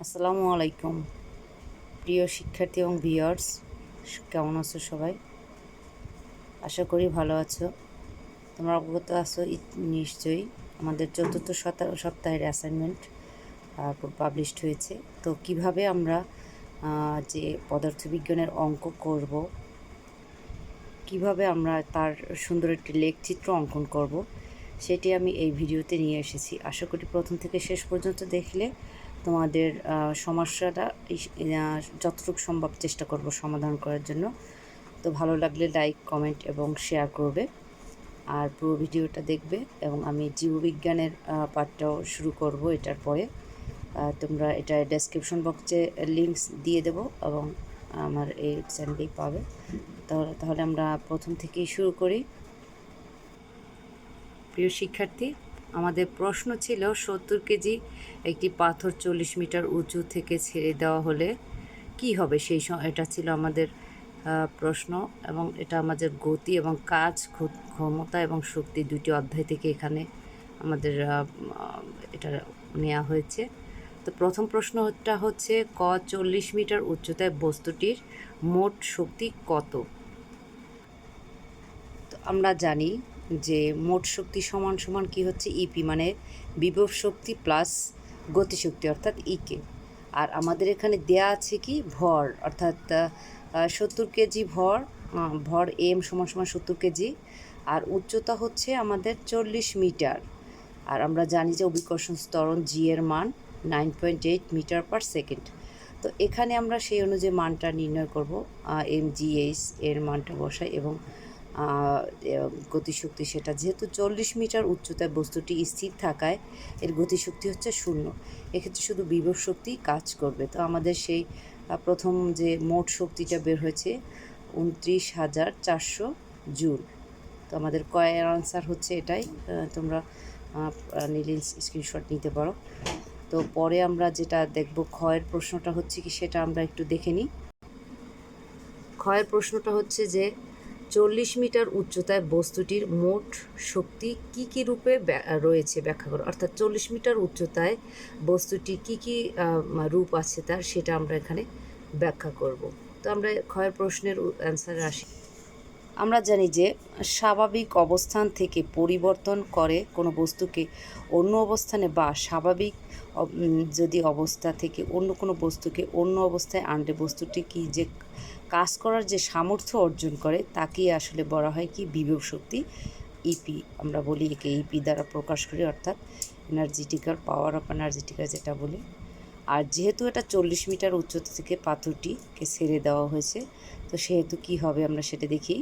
আসসালামু আলাইকুম প্রিয় শিক্ষার্থী এবং ভিউয়ার্স, কেমন আছো সবাই? আশা করি ভালো আছো। তোমরা অবগত আছো নিশ্চয়ই আমাদের চতুর্থ সপ্তাহের অ্যাসাইনমেন্ট পাবলিশড হয়েছে। তো কিভাবে আমরা যে পদার্থবিজ্ঞানের অঙ্ক করব, কিভাবে আমরা তার সুন্দর একটি লেখচিত্র অঙ্কন করব, সেটি আমি এই ভিডিওতে নিয়ে এসেছি। আশা করি প্রথম থেকে শেষ পর্যন্ত দেখলে তোমাদের সমস্যাটা যতটুকু সম্ভব চেষ্টা করব সমাধান করার জন্য। তো ভালো লাগলে লাইক, কমেন্ট এবং শেয়ার করবে, আর পুরো ভিডিওটা দেখবে। এবং আমি জীববিজ্ঞানের পার্টটাও শুরু করব এটার পরে। তোমরা এটা ডেসক্রিপশন বক্সে লিঙ্কস দিয়ে দেবো এবং আমার এই চ্যানেলেই পাবে। তাহলে আমরা প্রথম থেকেই শুরু করি। প্রিয় শিক্ষার্থী, আমাদের প্রশ্ন ছিল 70 কেজি একটি পাথর 40 মিটার উঁচু থেকে ছেড়ে দেওয়া হলে কি হবে। এটা ছিল আমাদের প্রশ্ন, এবং এটা আমাদের গতি এবং কাজ, ক্ষমতা এবং শক্তি দুটি অধ্যায় থেকে এখানে আমাদের এটা নেওয়া হয়েছে। তো প্রথম প্রশ্নটা হচ্ছে ক 40 মিটার উচ্চতায় বস্তুটির মোট শক্তি কত। তো আমরা জানি যে মোট শক্তি সমান সমান কি হচ্ছে ইপি, মানে বিভব শক্তি প্লাস গতিশক্তি অর্থাৎ ইকে। আর আমাদের এখানে দেয়া আছে কি ভর, অর্থাৎ 70 কেজি ভর এম সমান সমান 70 কেজি, আর উচ্চতা হচ্ছে আমাদের 40 মিটার। আর আমরা জানি যে অভিকর্ষণ ত্বরণ জি এর মান 9.8 মিটার পার সেকেন্ড। তো এখানে আমরা সেই অনুযায়ী মানটা নির্ণয় করব, এমজিএইচ এর মানটা বসাই, এবং গতিশক্তি সেটা যেহেতু 40 মিটার উচ্চতায় বস্তুটি স্থির থাকায় এর গতিশক্তি হচ্ছে 0। এক্ষেত্রে শুধু বিভব শক্তি কাজ করবে। তো আমাদের সেই প্রথম যে মোট শক্তিটা বের হয়েছে 29,400 জুল। তো আমাদের কয়ের আনসার হচ্ছে এটাই। তোমরা নিলে স্ক্রিনশট নিতে পারো। তো পরে আমরা যেটা দেখব ক্ষয়ের প্রশ্নটা হচ্ছে কি, সেটা আমরা একটু দেখে নিই। ক্ষয়ের প্রশ্নটা হচ্ছে যে 40 মিটার উচ্চতায় বস্তুটির মোট শক্তি কি কি রূপে রয়েছে ব্যাখ্যা করো। অর্থাৎ 40 মিটার উচ্চতায় বস্তুটির কি কি রূপ আছে তার, সেটা আমরা এখানে ব্যাখ্যা করব। তো আমরা ক্ষয়ের প্রশ্নের অ্যান্সারে আসি। আমরা জানি যে স্বাভাবিক অবস্থান থেকে পরিবর্তন করে কোনো বস্তুকে অন্য অবস্থানে, বা স্বাভাবিক যদি অবস্থা থেকে অন্য কোনো বস্তুকে অন্য অবস্থায় আনলে বস্তুটি কি যে কাজ করার যে সামর্থ্য অর্জন করে তাকেই আসলে বলা হয় কি বিভব শক্তি, ইপি। আমরা বলি একে ইপি দ্বারা প্রকাশ করি, অর্থাৎ এনার্জেটিক্যাল পাওয়ার অফ এনার্জেটিক্যাল যেটা বলি। আর যেহেতু এটা 40 মিটার উচ্চতা থেকে পাথরটিকে ছেড়ে দেওয়া হয়েছে, তো সেহেতু কি হবে আমরা সেটা দেখি।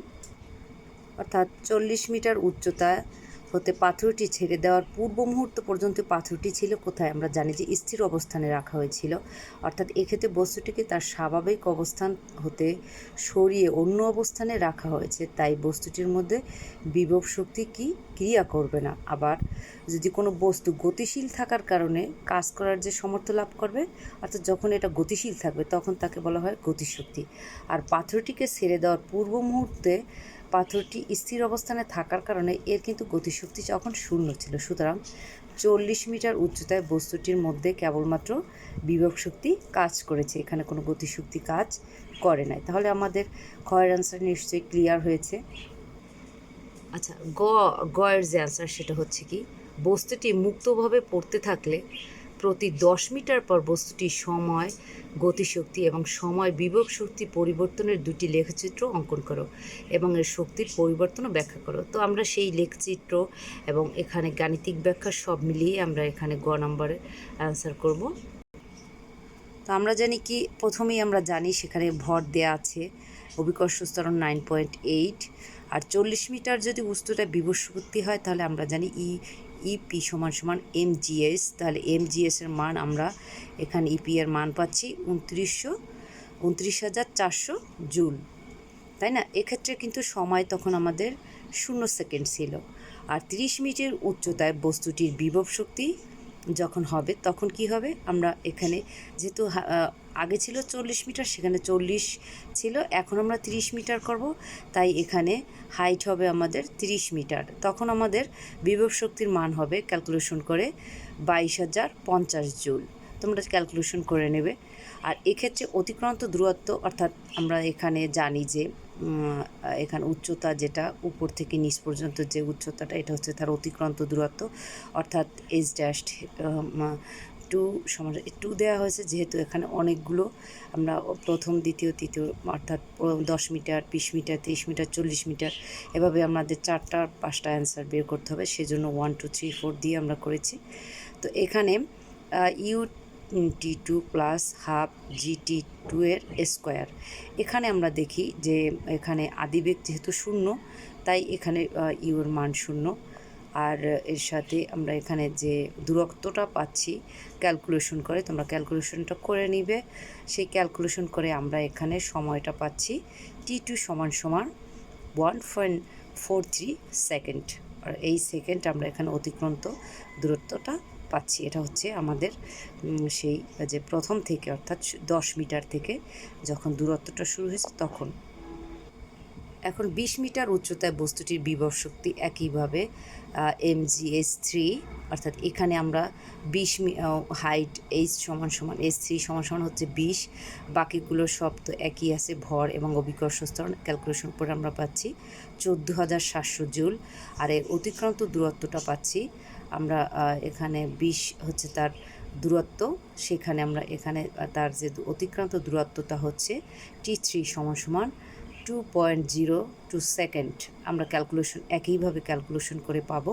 অর্থাৎ 40 মিটার উচ্চতা হতে পাথরটি ছেড়ে দেওয়ার পূর্ব মুহূর্ত পর্যন্ত পাথরটি ছিল কোথায়? আমরা জানি যে স্থির অবস্থানে রাখা হয়েছিল। অর্থাৎ এক্ষেত্রে বস্তুটিকে তার স্বাভাবিক অবস্থান হতে সরিয়ে অন্য অবস্থানে রাখা হয়েছে, তাই বস্তুটির মধ্যে বিভব শক্তি কি ক্রিয়া করবে না। আবার যদি কোনো বস্তু গতিশীল থাকার কারণে কাজ করার যে সামর্থ্য লাভ করবে, অর্থাৎ যখন এটা গতিশীল থাকবে তখন তাকে বলা হয় গতিশক্তি। আর পাথরটিকে ছেড়ে দেওয়ার পূর্ব মুহূর্তে পাথরটি স্থির অবস্থানে থাকার কারণে এর কিন্তু গতিশক্তি তখন 0 ছিল। সুতরাং 40 মিটার উচ্চতায় বস্তুটির মধ্যে কেবলমাত্র বিভব শক্তি কাজ করেছে, এখানে কোনো গতিশক্তি কাজ করে নাই। তাহলে আমাদের ক্ষয়ের অ্যান্সার নিশ্চয়ই ক্লিয়ার হয়েছে। আচ্ছা, গয়ের যে অ্যান্সার সেটা হচ্ছে কি, বস্তুটি মুক্তভাবে পড়তে থাকলে প্রতি 10 মিটার পর বস্তুটির সময় গতিশক্তি এবং সময় বিভব শক্তি পরিবর্তনের দুটি লেখচিত্র অঙ্কন করো এবং এর শক্তির পরিবর্তনও ব্যাখ্যা করো। তো আমরা সেই লেখচিত্র এবং এখানে গাণিতিক ব্যাখ্যা সব মিলিয়ে আমরা এখানে গ নম্বরে অ্যান্সার করব। তো আমরা জানি কি, প্রথমেই আমরা জানি সেখানে ভর দেয়া আছে অভিকর্ষ ত্বরণ 9.8, আর 40 মিটার যদি বস্তুটা বিভব শক্তি হয় তাহলে আমরা জানি ইপি সমান সমান এমজিএস। তাহলে এমজিএস এর মান আমরা এখানে ইপি এর মান পাচ্ছি 29,400 জুল, তাই না? এক্ষেত্রে কিন্তু সময় তখন আমাদের 0 সেকেন্ড ছিল। আর 30 মিটার উচ্চতায় বস্তুটির বিভব শক্তি যখন হবে তখন কি হবে, আমরা এখানে যেহেতু আগে ছিল 40 মিটার, সেখানে 40 ছিল, এখন আমরা 30 মিটার করব, তাই এখানে হাইট হবে আমাদের 30 মিটার। তখন আমাদের বিভব শক্তির মান হবে ক্যালকুলেশন করে 22,050 জুল। তো তোমরা ক্যালকুলেশন করে নেবে। আর এক্ষেত্রে অতিক্রান্ত দূরত্ব অর্থাৎ আমরা এখানে জানি যে এখানে উচ্চতা যেটা উপর থেকে নিচ পর্যন্ত যে উচ্চতাটা এটা হচ্ছে তার অতিক্রান্ত দূরত্ব, অর্থাৎ এইচ ড্যাশ 2 দেওয়া হয়েছে যেহেতু এখানে অনেকগুলো আমরা প্রথম দ্বিতীয় তৃতীয় অর্থাৎ 10 মিটার 20 মিটার 30 মিটার 40 মিটার এভাবে আমাদের 4টা 5টা অ্যান্সার বের করতে হবে, সেজন্য 1 2 3 4 দিয়ে আমরা করেছি। তো এখানে UT2 প্লাস হাফ GT2 এর স্কোয়ার, এখানে আমরা দেখি যে এখানে আদিবেগ যেহেতু 0 তাই এখানে ইউর মান 0। আর এর সাথে আমরা এখানে যে দূরত্বটা পাচ্ছি ক্যালকুলেশন করে, তোমরা ক্যালকুলেশনটা করে নিবে। সেই ক্যালকুলেশন করে আমরা এখানে সময়টা পাচ্ছি T2 সমান 1.43 সেকেন্ড। আর এই সেকেন্ড আমরা এখানে অতিক্রান্ত দূরত্বটা পাচ্ছি। এটা হচ্ছে আমাদের সেই যে প্রথম থেকে অর্থাৎ 10 মিটার থেকে যখন দূরত্বটা শুরু হয়েছে তখন। এখন 20 মিটার উচ্চতায় বস্তুটির বিভব শক্তি একইভাবে mgh3, অর্থাৎ এখানে আমরা 20 হাইট h=h3 হচ্ছে 20, বাকিগুলো সব তো একই আছে, ভর এবং অভিকর্ষ স্তরণ ক্যালকুলেশন করে আমরা পাচ্ছি 14,700 জুল। আর এর অতিক্রান্ত দূরত্বটা পাচ্ছি আমরা এখানে 20 হচ্ছে তার দূরত্ব, সেখানে আমরা এখানে তার যে অতিক্রান্ত দূরত্বটা হচ্ছে T3 = 2.02 সেকেন্ড। আমরা ক্যালকুলেশন একইভাবে ক্যালকুলেশন করে পাবো।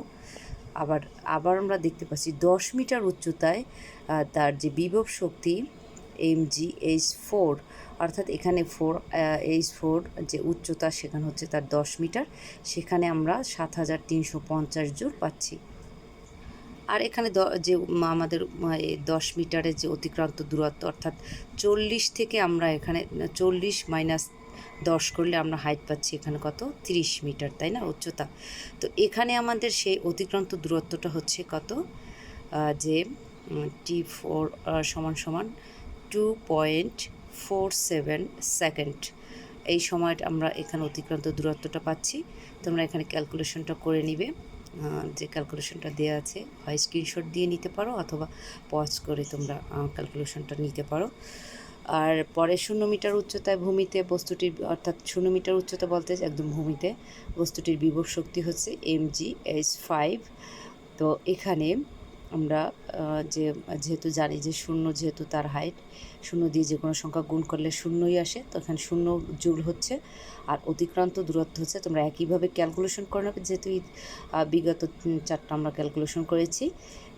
আবার আমরা দেখতে পাচ্ছি 10 মিটার উচ্চতায় তার যে বিভব শক্তি mgh4, অর্থাৎ এখানে H4 যে উচ্চতা সেখানে হচ্ছে তার 10 মিটার, সেখানে আমরা 7,350 জুল পাচ্ছি। আর এখানে যে আমাদের 10 মিটারের যে অতিক্রান্ত দূরত্ব অর্থাৎ 40 থেকে আমরা এখানে 40 মাইনাস 10 করলে আমরা হাইট পাচ্ছি এখানে কত 30 মিটার, তাই না উচ্চতা। তো এখানে আমাদের সেই অতিক্রান্ত দূরত্বটা হচ্ছে কত যে T4 = 2.47 সেকেন্ড। এই সময়টা আমরা এখানে অতিক্রান্ত দূরত্বটা পাচ্ছি। তোমরা এখানে ক্যালকুলেশনটা করে নিবে, যে ক্যালকুলেশনটা দেওয়া আছে হয় স্ক্রিনশট দিয়ে নিতে পারো অথবা পজ করে তোমরা ক্যালকুলেশনটা নিতে পারো। আর পরে 0 মিটার উচ্চতায় ভূমিতে বস্তুটির অর্থাৎ 0 মিটার উচ্চতা বলতে একদম ভূমিতে বস্তুটির বিভব শক্তি হচ্ছে mgh5। তো এখানে আমরা যেহেতু জানি যে 0 যেহেতু তার হাইট, 0 দিয়ে যে কোনো সংখ্যা গুণ করলে 0ই আসে, তো এখানে 0 জুল হচ্ছে। আর অতিক্রান্ত দূরত্ব হচ্ছে তোমরা একইভাবে ক্যালকুলেশন করে নেবে, যেহেতু বিগত 4টা আমরা ক্যালকুলেশন করেছি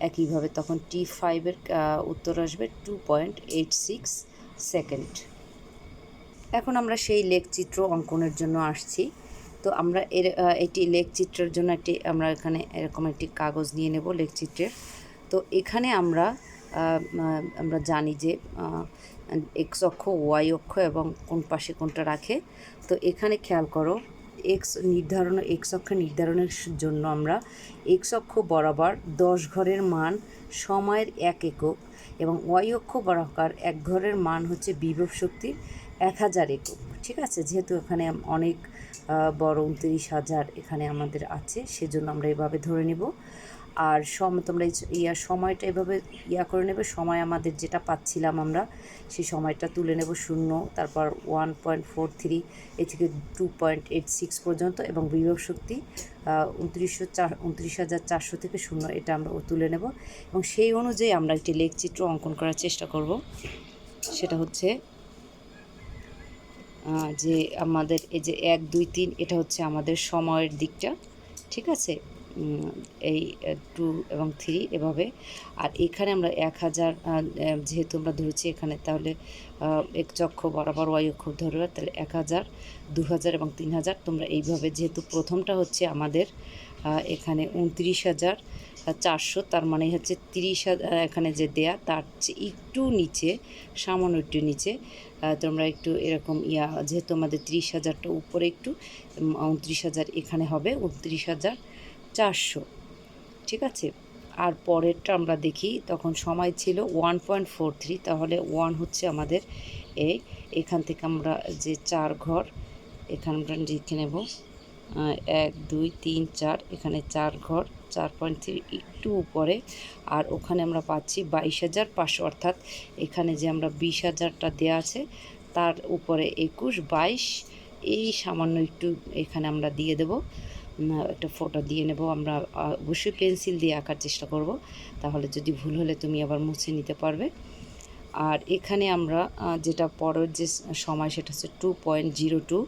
একইভাবে, তখন T5 এর উত্তর আসবে 2.86 সেকেন্ড। এখন আমরা সেই লেখচিত্র অঙ্কনের জন্য আসছি। তো আমরা এটি লেখচিত্রের জন্য আমরা এখানে এরকম একটি কাগজ নিয়ে নেব লেখচিত্রের। তো এখানে আমরা জানি যে এক্স অক্ষ ওয়াই অক্ষ এবং কোন পাশে কোনটা রাখে। তো এখানে খেয়াল করো এক্স অক্ষ নির্ধারণের জন্য আমরা এক্স অক্ষ বরাবর 10 ঘরের মান সময়ের 1 একক এবং ওয়াই অক্ষ বরাবর 1 ঘরের মান হচ্ছে বিভব শক্তির 1000 একক। ঠিক আছে, যেহেতু এখানে অনেক বড় 29,000 এখানে আমাদের আছে, সেজন্য আমরা এভাবে ধরে নেব। আর তোমরা সময়টা এভাবে করে নেবে। সময় আমাদের যেটা পাচ্ছিলাম আমরা সেই সময়টা তুলে নেব 0, তারপর 1.43 এ থেকে 2.86 পর্যন্ত, এবং বিভব শক্তি 29,400 থেকে 0 এটা আমরা তুলে নেব। এবং সেই অনুযায়ী আমরা একটি লেখচিত্র অঙ্কন করার চেষ্টা করব। সেটা হচ্ছে যে আমাদের এই যে 1 2 3 এটা হচ্ছে আমাদের সময়ের দিকটা, ঠিক আছে, এই 2 এবং 3 এভাবে। আর এখানে আমরা 1000 যেহেতু আমরা ধরেছি এখানে, তাহলে এক্স অক্ষ বরাবর ওয়াই অক্ষ ধরবে, তাহলে 1000 2000 এবং 3000। তোমরা এইভাবে, যেহেতু প্রথমটা হচ্ছে আমাদের এখানে 29,400, তার মানে হচ্ছে 30,000 এখানে যে দেয়া তার একটু নিচে, সামান্য একটু নিচে তোমরা একটু এরকম যেহেতু আমাদের 30,000টা উপরে একটু, 29,000 এখানে হবে 29,400। ঠিক আছে, আর পরেরটা আমরা দেখি, তখন সময় ছিল 1.43, তাহলে 1 হচ্ছে আমাদের এখান থেকে আমরা যে 4 ঘর এখানে আমরা লিখে নেব 1 2 3 4, এখানে 4 ঘর 4.3 একটু উপরে, আর ওখানে আমরা পাচ্ছি 22,500, অর্থাৎ এখানে যে আমরা 20,000টা দেওয়া আছে তার উপরে 21 22 এই সামান্য একটু এখানে আমরা দিয়ে দেব, একটা ফোঁটা দিয়ে নেব আমরা। অবশ্যই পেন্সিল দিয়ে আঁকার চেষ্টা করব, তাহলে যদি ভুল হলে তুমি আবার মুছে নিতে পারবে। আর এখানে আমরা যেটা পরের যে সময় সেটা হচ্ছে 2.02,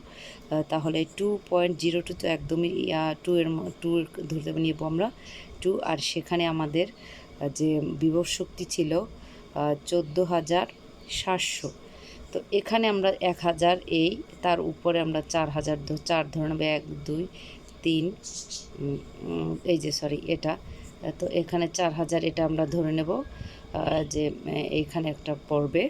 তাহলে 2.02 তো একদমই 2 ধরতে নিব আমরা 2, আর সেখানে আমাদের যে বিভব শক্তি ছিল 14,700। তো এখানে আমরা 1,000 এই তার উপরে আমরা 4,000 4 ধরে নেব, 1 2 3 এই যে সরি এটা, তো এখানে 4,000 এটা আমরা ধরে নেব যে এইখানে একটা পড়বে।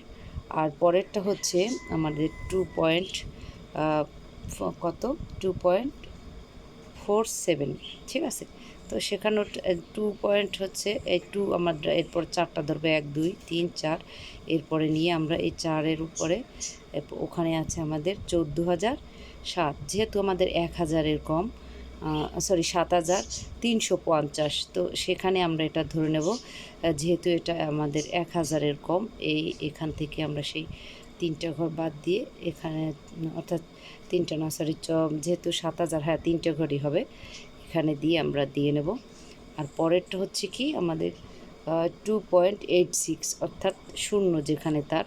আর পরেরটা হচ্ছে আমাদের 2.47, ঠিক আছে। তো সেখানে 2 পয়েন্ট হচ্ছে এই 2 আমরা এরপর 4টা ধরবে, 1 2 3 4, এরপরে নিয়ে আমরা এই 4-এর উপরে ওখানে আছে আমাদের 14,007, যেহেতু আমাদের 1,000-এর কম, সরি 7,350, তো সেখানে আমরা এটা ধরে নেব যেহেতু এটা আমাদের 1,000-এর কম, এখান থেকে আমরা সেই 3টা ঘর বাদ দিয়ে এখানে, অর্থাৎ 3টা না সরি যেহেতু 7,000, হ্যাঁ 3টে ঘরই হবে, এখানে দিয়ে আমরা দিয়ে নেব। আর পরেরটা হচ্ছে কি আমাদের 2.86, অর্থাৎ 0 যেখানে তার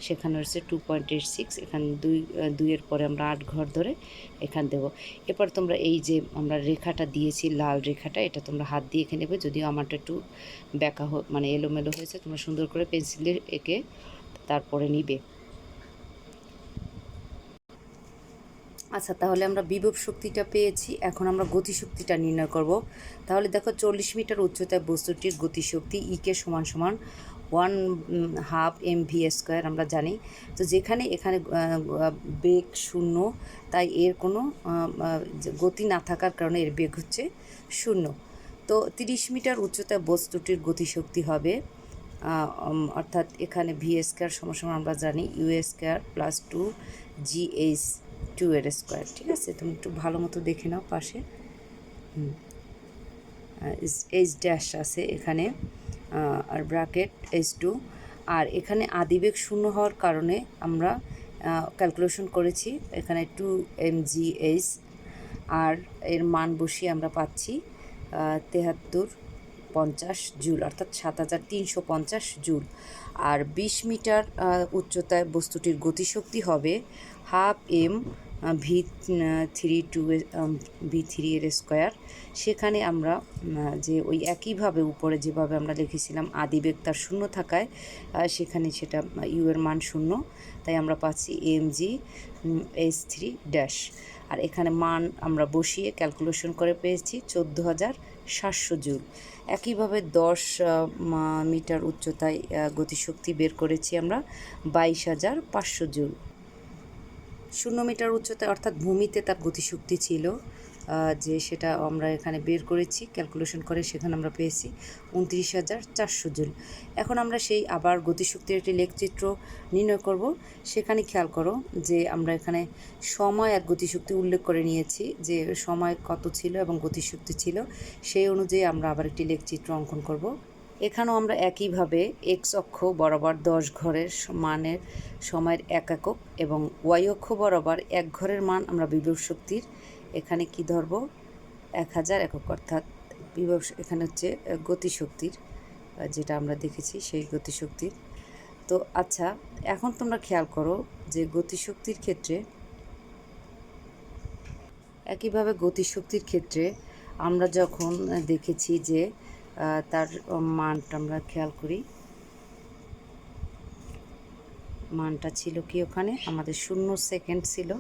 সেখানে হচ্ছে 2.86, এখানে 2-এর পরে আমরা 8 ঘর ধরে এখান দেব। এরপর তোমরা এই যে আমরা রেখাটা দিয়েছি লাল রেখাটা, এটা তোমরা হাত দিয়ে এঁকে নেবে, যদিও আমারটা একটু ব্যাকা মানে এলোমেলো হয়েছে, তোমরা সুন্দর করে পেন্সিলে এঁকে তারপরে নিবে। আচ্ছা, তাহলে আমরা বিভব শক্তিটা পেয়েছি, এখন আমরা গতিশক্তিটা নির্ণয় করব। তাহলে দেখো 40 মিটার উচ্চতায় বস্তুটির গতিশক্তি ইকে সমান 1/2 mv², আমরা জানি। তো যেখানে এখানে বেগ 0, তাই এর কোনো গতি না থাকার কারণে এর বেগ হচ্ছে 0। তো 30 মিটার উচ্চতায় বস্তুটির গতিশক্তি হবে, অর্থাৎ এখানে v² সমান আমরা জানি u² + 2gh2 ঠিক আছে। তুমি একটু ভালো মতো দেখে নাও পাশে, h' আছে এখানে, আর ব্র্যাকেট h2, আর এখানে আদিবেগ 0 হওয়ার কারণে আমরা ক্যালকুলেশন করেছি এখানে 2 mgh, আর এর মান বসিয়ে আমরা পাচ্ছি 7350 জুল, অর্থাৎ 7350 জুল। আর 20 মিটার উচ্চতায় বস্তুটির গতিশক্তি হবে 1/2 mv3² সেখানে আমরা যে ওই একইভাবে উপরে যেভাবে আমরা লিখেছিলাম আদিবেগ তার 0 থাকায় সেখানে সেটা ইউ এর মান 0, তাই আমরা পাচ্ছি mgh3’। আর এখানে মান আমরা বসিয়ে ক্যালকুলেশন করে পেয়েছি 14,700 জুল। একইভাবে 10 মিটার উচ্চতায় গতিশক্তি বের করেছি আমরা 22,500 জুল। 0 মিটার উচ্চতায় অর্থাৎ ভূমিতে তার গতিশক্তি ছিল যে সেটা আমরা এখানে বের করেছি ক্যালকুলেশন করে, সেখানে আমরা পেয়েছি 29,400 জুল। এখন আমরা সেই আবার গতিশক্তির একটি লেখচিত্র নির্ণয় করব। সেখানে খেয়াল করো যে আমরা এখানে সময় আর গতিশক্তি উল্লেখ করে নিয়েছি, যে সময় কত ছিল এবং গতিশক্তি ছিল, সেই অনুযায়ী আমরা আবার একটি লেখচিত্র অঙ্কন করব। এখানেও আমরা একইভাবে এক্স অক্ষ বরাবর 10 ঘরের মানের সময়ের 1 একক এবং ওয়াই অক্ষ বরাবর 1 ঘরের মান আমরা বিভব শক্তির এখানে কি ধরব 1000 একক, অর্থাৎ বিভব এখানে হচ্ছে গতিশক্তির যেটা আমরা দেখেছি সেই গতিশক্তির। তো আচ্ছা, এখন তোমরা খেয়াল করো যে গতিশক্তির ক্ষেত্রে একইভাবে গতিশক্তির ক্ষেত্রে আমরা যখন দেখেছি যে তার মানটা আমরা খেয়াল করি, মানটা ছিল কি ওখানে আমাদের 0 সেকেন্ড ছিল,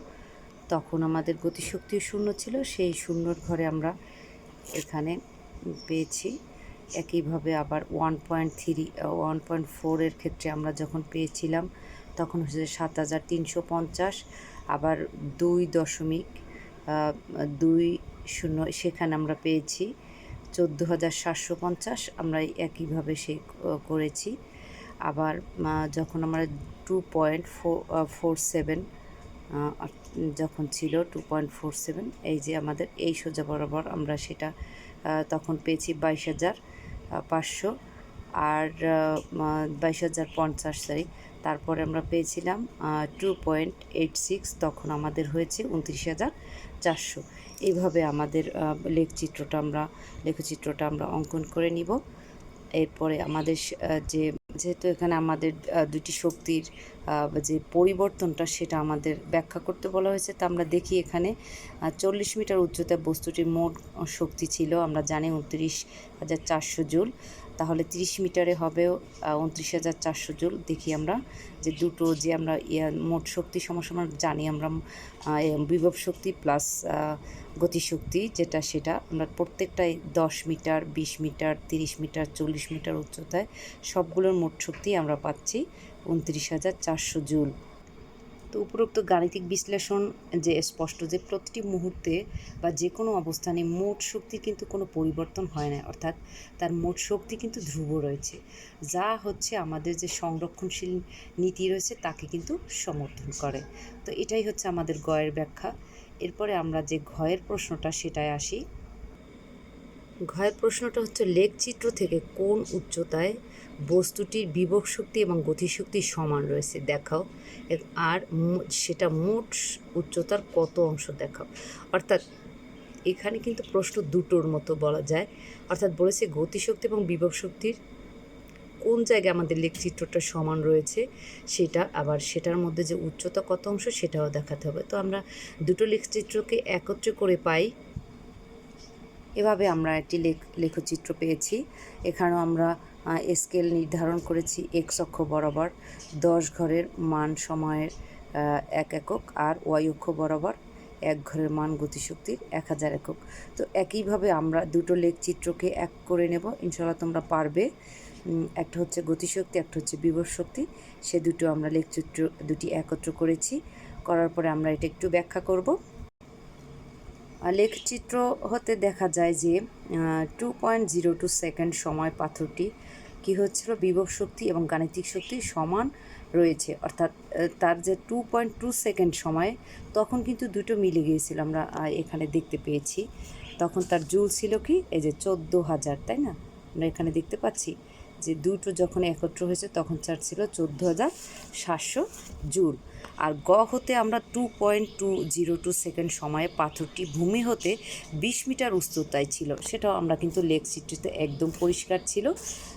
তখন আমাদের গতিশক্তিও 0 ছিল, সেই 0-র ঘরে আমরা এখানে পেয়েছি। একইভাবে আবার 1.4-এর ক্ষেত্রে আমরা যখন পেয়েছিলাম তখন হচ্ছে 7,350, আবার 2.20 সেখানে আমরা পেয়েছি 14,750, আমরা একইভাবে সেই করেছি। আবার যখন আমরা 2.47 যখন ছিল 2.47, এই যে আমাদের এই সোজা বরাবর আমরা সেটা তখন পেয়েছি 22,500 আর 22,050, সরি। তারপরে আমরা পেয়েছিলাম 2.86, তখন আমাদের হয়েছে 29,400। এইভাবে আমাদের লেখচিত্রটা আমরা অঙ্কন করে নিব। এরপরে আমাদের যেহেতু এখানে আমাদের দুটি শক্তির যে পরিবর্তনটা সেটা আমাদের ব্যাখ্যা করতে বলা হয়েছে, তা আমরা দেখি এখানে 40 মিটার উচ্চতায় বস্তুটির মোট শক্তি ছিল আমরা জানি 29,400 জুল, তাহলে 30 মিটারে হবে 29,400 জুল। দেখি আমরা যে দুটো যে আমরা মোট শক্তি সমান জানি আমরা বিভব শক্তি প্লাস গতিশক্তি সেটা আমরা প্রত্যেকটাই 10 মিটার, 20 মিটার, 30 মিটার, 40 মিটার উচ্চতায় সবগুলোর মোট শক্তি আমরা পাচ্ছি 29,400 জুল। তো উপরোক্ত গাণিতিক বিশ্লেষণ যে স্পষ্ট যে প্রতিটি মুহূর্তে বা যে কোনো অবস্থানে মোট শক্তি কিন্তু কোনো পরিবর্তন হয় না, অর্থাৎ তার মোট শক্তি কিন্তু ধ্রুব রয়েছে, যা হচ্ছে আমাদের যে সংরক্ষণশীল নীতি রয়েছে তাকে কিন্তু সমর্থন করে। তো এটাই হচ্ছে আমাদের গয়ের ব্যাখ্যা। এরপরে আমরা যে ঘয়ের প্রশ্নটা সেটায় আসি। ঘয়ের প্রশ্নটা হচ্ছে লেখচিত্র থেকে কোন উচ্চতায় বস্তুটির বিভব শক্তি এবং গতিশক্তি সমান রয়েছে দেখাও, আর সেটা মোট উচ্চতার কত অংশ দেখাও। অর্থাৎ এখানে কিন্তু প্রশ্ন দুটোর মতো বলা যায়, অর্থাৎ বলেছে গতিশক্তি এবং বিভব শক্তির কোন জায়গায় আমাদের লেখচিত্রটা সমান রয়েছে সেটা, আবার সেটার মধ্যে যে উচ্চতা কত অংশ সেটাও দেখাতে হবে। তো আমরা দুটো লেখচিত্রকে একত্রে করে পাই, এভাবে আমরা একটি লেখচিত্র পেয়েছি। এখানেও আমরা স্কেল নির্ধারণ করেছি এক্স অক্ষ বরাবর 10 ঘরের মান সময়ের 1 একক, আর ওয়াই অক্ষ বরাবর 1 ঘরের মান গতিশক্তির 1000 একক। তো একইভাবে আমরা দুটো লেখচিত্রকে এক করে নেব, ইনশাআল্লাহ তোমরা পারবে। একটা হচ্ছে গতিশক্তি, একটা হচ্ছে বিভব শক্তি, সে দুটো আমরা লেখচিত্র দুটি একত্র করেছি। করার পরে আমরা এটা একটু ব্যাখ্যা করব। লেখচিত্র হতে দেখা যায় যে 2.02 সেকেন্ড সময় পাথরটি কী হচ্ছিল, বিভব শক্তি এবং গাণিতিক শক্তি সমান রয়েছে, অর্থাৎ তার যে 2.2 সেকেন্ড সময়ে তখন কিন্তু দুটো মিলে গিয়েছিল, আমরা এখানে দেখতে পেয়েছি। তখন তার জুল ছিল কি, এই যে 14,000, তাই না? আমরা এখানে দেখতে পাচ্ছি যে দুটো যখন একত্র হয়েছে তখন তার ছিল 14,700 জুল। আর হতে আমরা 2.202 সেকেন্ড সময়ে পাথরটি ভূমি হতে 20 মিটার উচ্চতায় ছিল, সেটাও আমরা কিন্তু লেখচিত্রতে একদম পরিষ্কার ছিল।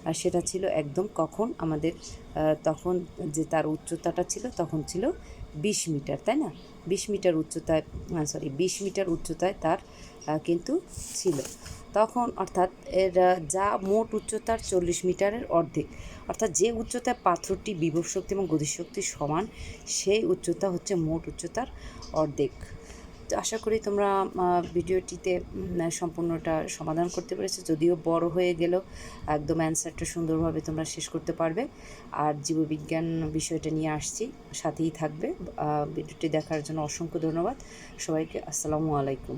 আর সেটা ছিল একদম কখন আমাদের তখন যে তার উচ্চতাটা ছিল তখন ছিল 20 মিটার, তাই না? 20 মিটার উচ্চতায় তার কিন্তু ছিল তখন, অর্থাৎ এর যা মোট উচ্চতার 40 মিটারের অর্ধেক, অর্থাৎ যে উচ্চতায় পাথরটি বিভব শক্তি এবং গতিশক্তি সমান সেই উচ্চতা হচ্ছে মোট উচ্চতার অর্ধেক। তো আশা করি তোমরা ভিডিওটিতে সম্পূর্ণটা সমাধান করতে পেরেছো, যদিও বড় হয়ে গেলেও একদম অ্যান্সারটা সুন্দরভাবে তোমরা শেষ করতে পারবে। আর জীববিজ্ঞান বিষয়টা নিয়ে আসছি, সাথেই থাকবে। ভিডিওটি দেখার জন্য অসংখ্য ধন্যবাদ সবাইকে। আসসালামু আলাইকুম।